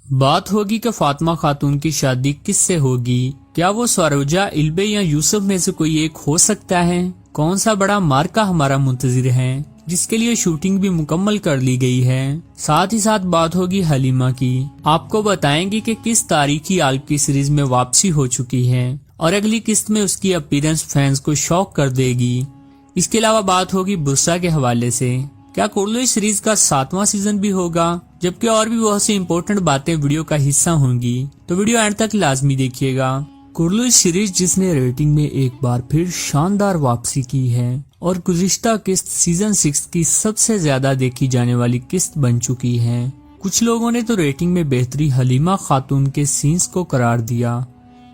बात होगी कि फातिमा खातून की शादी किससे होगी। क्या वो सरोजा, इल्बे या यूसुफ में से कोई एक हो सकता है। कौन सा बड़ा मार्का हमारा मुंतजिर है, जिसके लिए शूटिंग भी मुकम्मल कर ली गई है। साथ ही साथ बात होगी हलीमा की। आपको बताएंगे कि किस तारीखी आल्ब की सीरीज में वापसी हो चुकी है और अगली किस्त में उसकी अपीयरेंस फैंस को शॉक कर देगी। इसके अलावा बात होगी बुरसा के हवाले से। क्या कुर्लू सीरीज का 7वां सीजन भी होगा, जबकि और भी बहुत सी इम्पोर्टेंट बातें वीडियो का हिस्सा होंगी, तो वीडियो एंड तक लाजमी देखिएगा। कुर्लू सीरीज जिसने रेटिंग में एक बार फिर शानदार वापसी की है और गुज़िश्ता किस्त सीजन 6 की सबसे ज्यादा देखी जाने वाली किस्त बन चुकी है। कुछ लोगों ने तो रेटिंग में बेहतरी हलीमा खातून के सीन्स को करार दिया,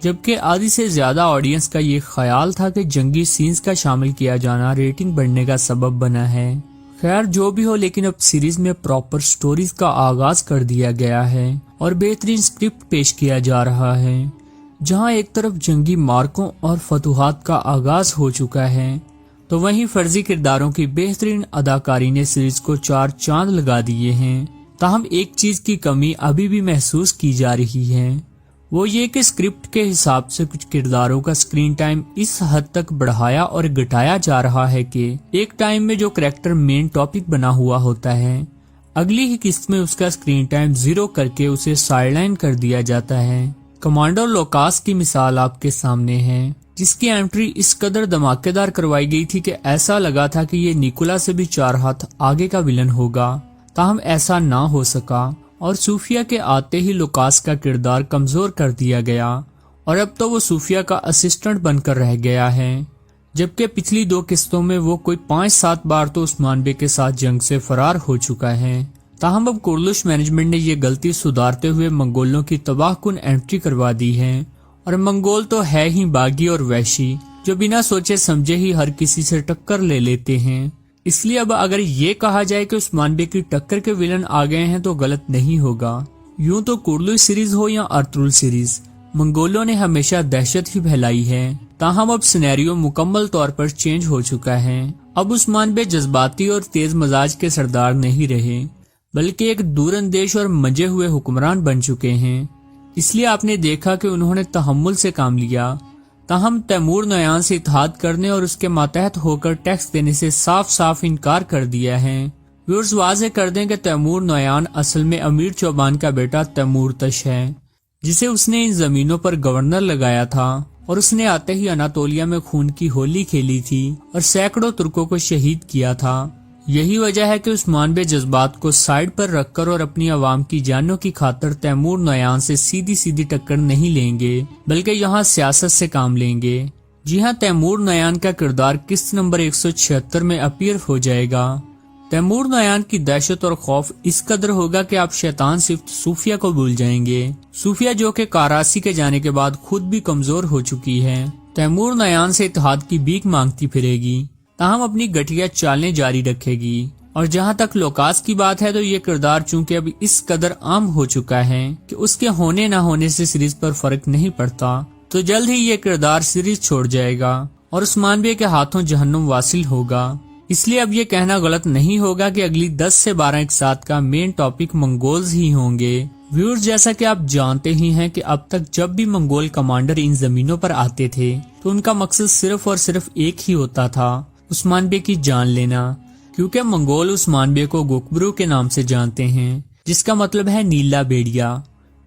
जबकि आधी से ज्यादा ऑडियंस का ये ख्याल था कि जंगी सीन्स का शामिल किया जाना रेटिंग बढ़ने का सबब बना है। खैर जो भी हो, लेकिन अब सीरीज में प्रॉपर स्टोरीज का आगाज कर दिया गया है और बेहतरीन स्क्रिप्ट पेश किया जा रहा है, जहां एक तरफ जंगी मार्कों और फतूहात का आगाज हो चुका है, तो वहीं फर्जी किरदारों की बेहतरीन अदाकारी ने सीरीज को 4 चांद लगा दिए हैं। ताहम एक चीज की कमी अभी भी महसूस की जा रही है, वो ये कि स्क्रिप्ट के हिसाब से कुछ किरदारों का स्क्रीन टाइम इस हद तक बढ़ाया और घटाया जा रहा है कि एक टाइम में जो करैक्टर मेन टॉपिक बना हुआ होता है, अगली ही किस्त में उसका स्क्रीन टाइम 0 करके उसे साइडलाइन कर दिया जाता है। कमांडर लोकास की मिसाल आपके सामने है, जिसकी एंट्री इस कदर धमाकेदार करवाई गई थी कि ऐसा लगा था कि ये निकोला से भी 4 हाथ आगे का विलन होगा। ताहम ऐसा ना हो सका और सूफिया के आते ही लुकास का किरदार कमजोर कर दिया गया और अब तो वो सूफिया का असिस्टेंट बनकर रह गया है, जबकि पिछली 2 किस्तों में वो कोई 5-7 बार तो उस्मान बे के साथ जंग से फरार हो चुका है। ताहम अब कुर्लुश मैनेजमेंट ने ये गलती सुधारते हुए मंगोलों की तबाहकुन एंट्री करवा दी है, और मंगोल तो है ही बागी और वैशी, जो बिना सोचे समझे ही हर किसी से टक्कर ले लेते हैं। इसलिए अब अगर ये कहा जाए कि उस्मान बे की टक्कर के विलन आ गए हैं तो गलत नहीं होगा। यूं तो कुर्लू सीरीज हो या अर्तुगरुल सीरीज, मंगोलों ने हमेशा दहशत ही फैलाई है। ताहम अब सिनेरियो मुकम्मल तौर पर चेंज हो चुका है। अब उस्मान बे जज्बाती और तेज मजाज के सरदार नहीं रहे, बल्कि एक दूरंदेश और मंजे हुए हुक्मरान बन चुके हैं। इसलिए आपने देखा कि उन्होंने तहम्मुल से काम लिया। ताहम तैमूर नयान से इत्तेहाद करने और उसके मातहत होकर टैक्स देने से साफ साफ इनकार कर दिया है। व्यूअर्स वाज़ेह कर दें कि तैमूर नयान असल में अमीर चौबान का बेटा तैमूर तश है, जिसे उसने इन जमीनों पर गवर्नर लगाया था, और उसने आते ही अनातोलिया में खून की होली खेली थी और सैकड़ों तुर्कों को शहीद किया था। यही वजह है कि उस्मान बे जज्बात को साइड पर रखकर और अपनी आवाम की जानों की खातिर तैमूर नयान से सीधी सीधी टक्कर नहीं लेंगे, बल्कि यहाँ सियासत से काम लेंगे। जी हाँ, तैमूर नयान का किरदार किस्त नंबर 176 में अपीयर हो जाएगा। तैमूर नयान की दहशत और खौफ इस कदर होगा कि आप शैतान सिर्फ सूफिया को भूल जाएंगे। सूफिया जो कि कारासी के जाने के बाद खुद भी कमजोर हो चुकी है, तैमूर नयान से इत्तेहाद की भीख मांगती फिरेगी, ताहम अपनी घटिया चालें जारी रखेगी। और जहां तक लोकास की बात है, तो ये किरदार चूंकि अब इस कदर आम हो चुका है कि उसके होने न होने से सीरीज पर फर्क नहीं पड़ता, तो जल्द ही ये किरदार सीरीज छोड़ जाएगा और उस्मान बे के हाथों जहन्नुम वासिल होगा। इसलिए अब ये कहना गलत नहीं होगा कि अगली 10 से 12 एक साथ का मेन टॉपिक मंगोल्स ही होंगे। व्यूअर्स, जैसा कि आप जानते ही हैं कि अब तक जब भी मंगोल कमांडर इन जमीनों पर आते थे, तो उनका मकसद सिर्फ और सिर्फ एक ही होता था, उस्मान बे की जान लेना। क्योंकि मंगोल उस्मान बे को गोकब्रू के नाम से जानते हैं, जिसका मतलब है नीला बेड़िया।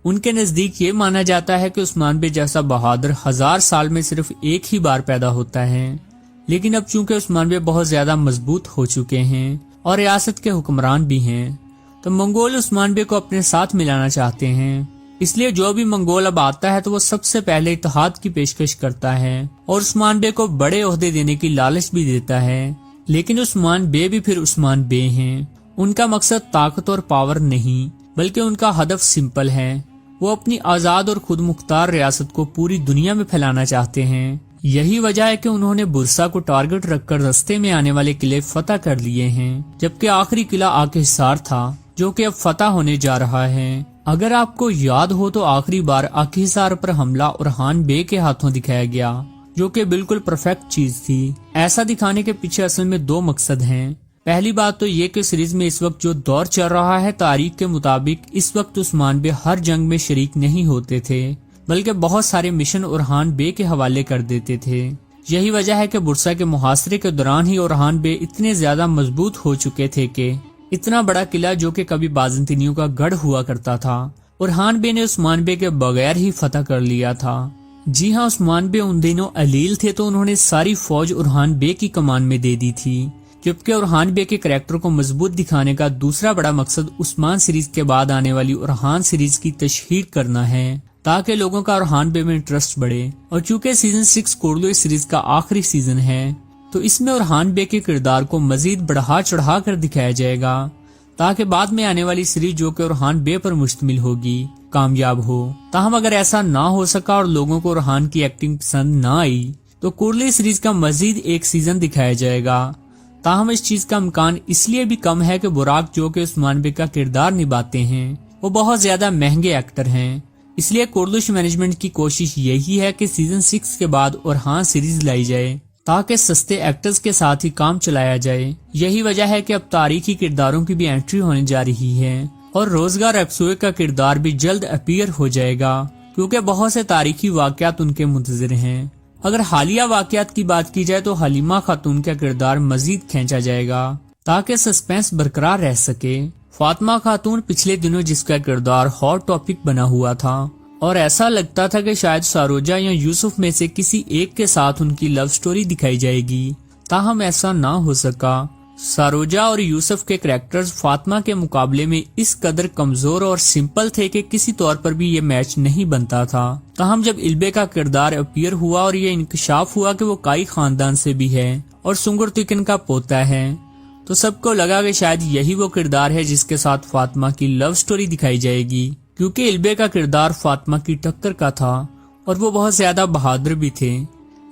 उनके नजदीक ये माना जाता है कि उस्मान बे जैसा बहादुर 1000 साल में सिर्फ एक ही बार पैदा होता है। लेकिन अब चूंकि उस्मान बे बहुत ज्यादा मजबूत हो चुके हैं और रियासत के हुक्मरान भी हैं, तो मंगोल उस्मान बे को अपने साथ मिलाना चाहते हैं। इसलिए जो भी मंगोल अब आता है, तो वो सबसे पहले इत्तेहाद की पेशकश करता है और उस्मान बे को बड़े ओहदे देने की लालच भी देता है। लेकिन उस्मान बे भी फिर उस्मान बे हैं। उनका मकसद ताकत और पावर नहीं, बल्कि उनका हदफ सिंपल है। वो अपनी आजाद और खुद मुख्तार रियासत को पूरी दुनिया में फैलाना चाहते हैं। यही वजह है कि उन्होंने बुरसा को टारगेट रखकर रास्ते में आने वाले किले फतह कर लिए हैं, जबकि आखिरी किला आके हिसार था, जो कि अब फतह होने जा रहा है। अगर आपको याद हो तो आखिरी बार आकिहिसार पर हमला उरहान बे के हाथों दिखाया गया, जो कि बिल्कुल परफेक्ट चीज थी। ऐसा दिखाने के पीछे असल में 2 मकसद हैं। پہلی بات تو یہ کہ سیریز میں اس وقت جو دور چل رہا ہے، تاریخ کے مطابق اس وقت عثمان بے ہر جنگ میں شریک نہیں ہوتے تھے، بلکہ بہت سارے مشن اورحان بے کے حوالے کر دیتے تھے۔ یہی وجہ ہے کہ برسا کے محاصرے کے دوران ہی اورحان بے اتنے زیادہ مضبوط ہو چکے تھے کہ اتنا بڑا قلعہ جو کہ کبھی بازنطینیوں کا گڑھ ہوا کرتا تھا، اورحان بے نے عثمان بے کے بغیر ہی فتح کر لیا تھا۔ جی ہاں، عثمان بے ان دنوں علیل تھے تو انہوں نے ساری فوج اورحان بے کی کمان میں دے دی تھی، جبکہ اورحان بے کے کریکٹر کو مضبوط دکھانے کا دوسرا بڑا مقصد عثمان سیریز کے بعد آنے والی اورحان سیریز کی تشہیر کرنا ہے، تاکہ لوگوں کا اورحان بے میں انٹرسٹ بڑھے۔ اور چونکہ سیزن 6 کورلو اس سیریز کا آخری سیزن ہے، تو اس میں اورحان بے کے کردار کو مزید بڑھا چڑھا کر دکھایا جائے گا، تاکہ بعد میں آنے والی سیریز جو کہ اورحان بے پر مشتمل ہوگی کامیاب ہو۔ تاہم اگر ایسا نہ ہو سکا اور لوگوں کو اورحان کی ایکٹنگ پسند نہ آئی، تو کورلو سیریز کا مزید ایک سیزن دکھایا جائے گا۔ تاہم اس چیز کا امکان اس لیے بھی کم ہے کہ براق جو کہ عثمان بے کا کردار نبھاتے ہیں وہ بہت زیادہ مہنگے ایکٹر ہیں، اس لیے کورلوش مینجمنٹ کی کوشش یہی ہے کہ سیزن 6 کے بعد اورحان سیریز لائی جائے تاکہ سستے ایکٹرز کے ساتھ ہی کام چلایا جائے۔ یہی وجہ ہے کہ اب تاریخی کرداروں کی بھی انٹری ہونے جا رہی ہے، اور روزگار اکسوئے کا کردار بھی جلد اپیئر ہو جائے گا، کیونکہ بہت سے تاریخی واقعات ان کے منتظر ہیں۔ اگر حالیہ واقعات کی بات کی جائے تو حلیمہ خاتون کا کردار مزید کھینچا جائے گا تاکہ سسپینس برقرار رہ سکے۔ فاطمہ خاتون پچھلے دنوں جس کا کردار ہاٹ ٹاپک بنا ہوا تھا، اور ایسا لگتا تھا کہ شاید ساروجہ یا یوسف میں سے کسی ایک کے ساتھ ان کی لو سٹوری دکھائی جائے گی، تاہم ایسا نہ ہو سکا۔ ساروجہ اور یوسف کے کریکٹرز فاطمہ کے مقابلے میں اس قدر کمزور اور سمپل تھے کہ کسی طور پر بھی یہ میچ نہیں بنتا تھا۔ تاہم جب البے کا کردار اپیئر ہوا اور یہ انکشاف ہوا کہ وہ کائی خاندان سے بھی ہے اور سنگر تکن کا پوتا ہے، تو سب کو لگا کہ شاید یہی وہ کردار ہے جس کے ساتھ فاطمہ کی لو سٹوری دکھائی جائے گی، کیونکہ البے کا کردار فاطمہ کی ٹکر کا تھا اور وہ بہت زیادہ بہادر بھی تھے۔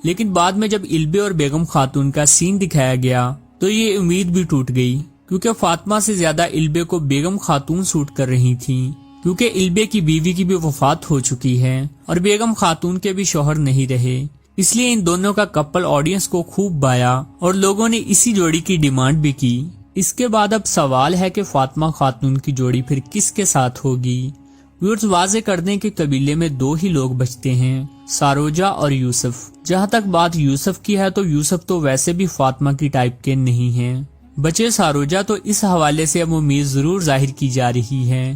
لیکن بعد میں جب البے اور بیگم خاتون کا سین دکھایا گیا تو یہ امید بھی ٹوٹ گئی، کیونکہ فاطمہ سے زیادہ البے کو بیگم خاتون سوٹ کر رہی تھی، کیونکہ البے کی بیوی کی بھی وفات ہو چکی ہے اور بیگم خاتون کے بھی شوہر نہیں رہے، اس لیے ان دونوں کا کپل آڈینس کو خوب بھایا اور لوگوں نے اسی جوڑی کی ڈیمانڈ بھی کی۔ اس کے بعد اب سوال ہے کہ فاطمہ خاتون کی جوڑی پھر کس کے ساتھ ہوگی؟ ویورز واضح کر دیں کہ قبیلے میں دو ہی لوگ بچتے ہیں، ساروجہ اور یوسف۔ جہاں تک بات یوسف کی ہے تو یوسف تو ویسے بھی فاطمہ کی ٹائپ کے نہیں ہیں، بچے ساروجہ تو اس حوالے سے اب امید ضرور ظاہر کی جا رہی ہے۔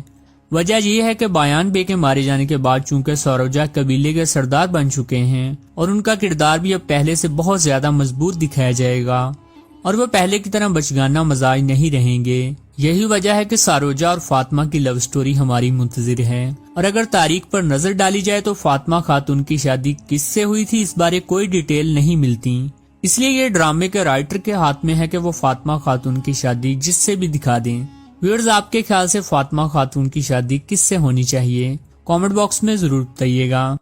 وجہ یہ ہے کہ بایان بے کے مارے جانے کے بعد چونکہ ساروجہ قبیلے کے سردار بن چکے ہیں اور ان کا کردار بھی اب پہلے سے بہت زیادہ مضبوط دکھایا جائے گا اور وہ پہلے کی طرح بچگانہ مزاج نہیں رہیں گے۔ یہی وجہ ہے کہ ساروجہ اور فاطمہ کی لو سٹوری ہماری منتظر ہے، اور اگر تاریخ پر نظر ڈالی جائے تو فاطمہ خاتون کی شادی کس سے ہوئی تھی اس بارے کوئی ڈیٹیل نہیں ملتی، اس لیے یہ ڈرامے کے رائٹر کے ہاتھ میں ہے کہ وہ فاطمہ خاتون کی شادی جس سے بھی دکھا دیں۔ ویورز آپ کے خیال سے فاطمہ خاتون کی شادی کس سے ہونی چاہیے؟ کامنٹ باکس میں ضرور بتائیے گا۔